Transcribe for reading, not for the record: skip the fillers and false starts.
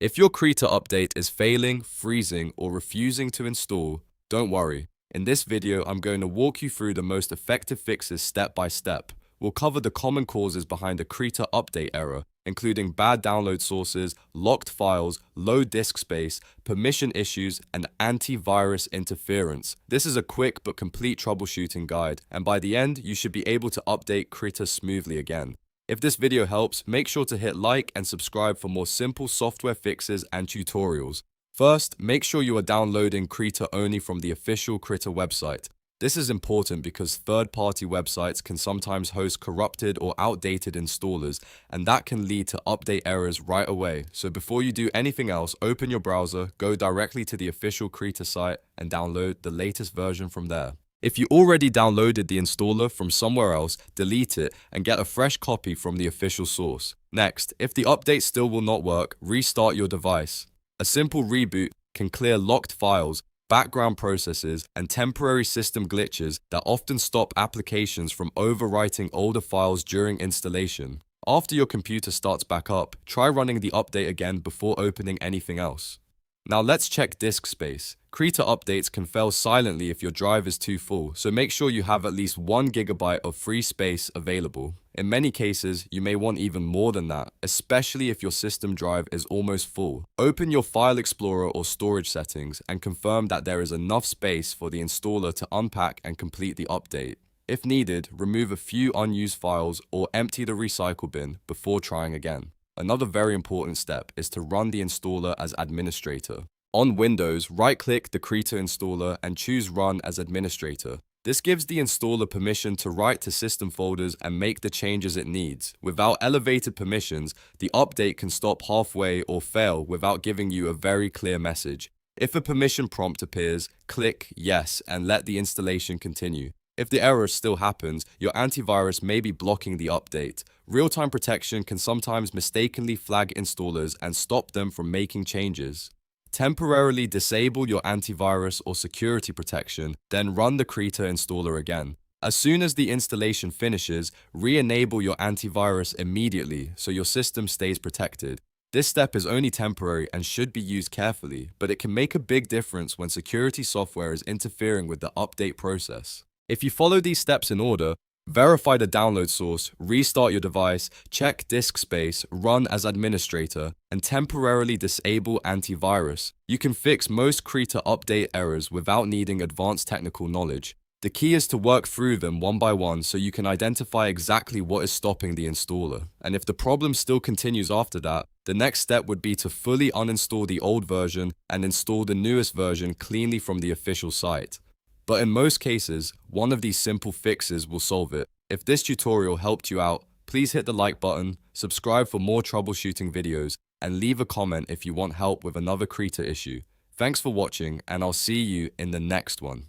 If your Krita update is failing, freezing, or refusing to install, don't worry. In this video, I'm going to walk you through the most effective fixes step by step. We'll cover the common causes behind a Krita update error, including bad download sources, locked files, low disk space, permission issues, and antivirus interference. This is a quick but complete troubleshooting guide, and by the end, you should be able to update Krita smoothly again. If this video helps, make sure to hit like and subscribe for more simple software fixes and tutorials. First, make sure you are downloading Krita only from the official Krita website. This is important because third-party websites can sometimes host corrupted or outdated installers, and that can lead to update errors right away. So before you do anything else, open your browser, go directly to the official Krita site, and download the latest version from there. If you already downloaded the installer from somewhere else, delete it and get a fresh copy from the official source. Next, if the update still will not work, restart your device. A simple reboot can clear locked files, background processes, and temporary system glitches that often stop applications from overwriting older files during installation. After your computer starts back up, try running the update again before opening anything else. Now let's check disk space. Krita updates can fail silently if your drive is too full, so make sure you have at least 1 GB of free space available. In many cases, you may want even more than that, especially if your system drive is almost full. Open your File Explorer or storage settings and confirm that there is enough space for the installer to unpack and complete the update. If needed, remove a few unused files or empty the recycle bin before trying again. Another very important step is to run the installer as administrator. On Windows, right-click the Krita installer and choose Run as administrator. This gives the installer permission to write to system folders and make the changes it needs. Without elevated permissions, the update can stop halfway or fail without giving you a very clear message. If a permission prompt appears, click Yes and let the installation continue. If the error still happens, your antivirus may be blocking the update. Real-time protection can sometimes mistakenly flag installers and stop them from making changes. Temporarily disable your antivirus or security protection, then run the Krita installer again. As soon as the installation finishes, re-enable your antivirus immediately so your system stays protected. This step is only temporary and should be used carefully, but it can make a big difference when security software is interfering with the update process. If you follow these steps in order, verify the download source, restart your device, check disk space, run as administrator, and temporarily disable antivirus, you can fix most Krita update errors without needing advanced technical knowledge. The key is to work through them one by one so you can identify exactly what is stopping the installer. And if the problem still continues after that, the next step would be to fully uninstall the old version and install the newest version cleanly from the official site. But in most cases, one of these simple fixes will solve it. If this tutorial helped you out, please hit the like button, subscribe for more troubleshooting videos, and leave a comment if you want help with another Krita issue. Thanks for watching, and I'll see you in the next one.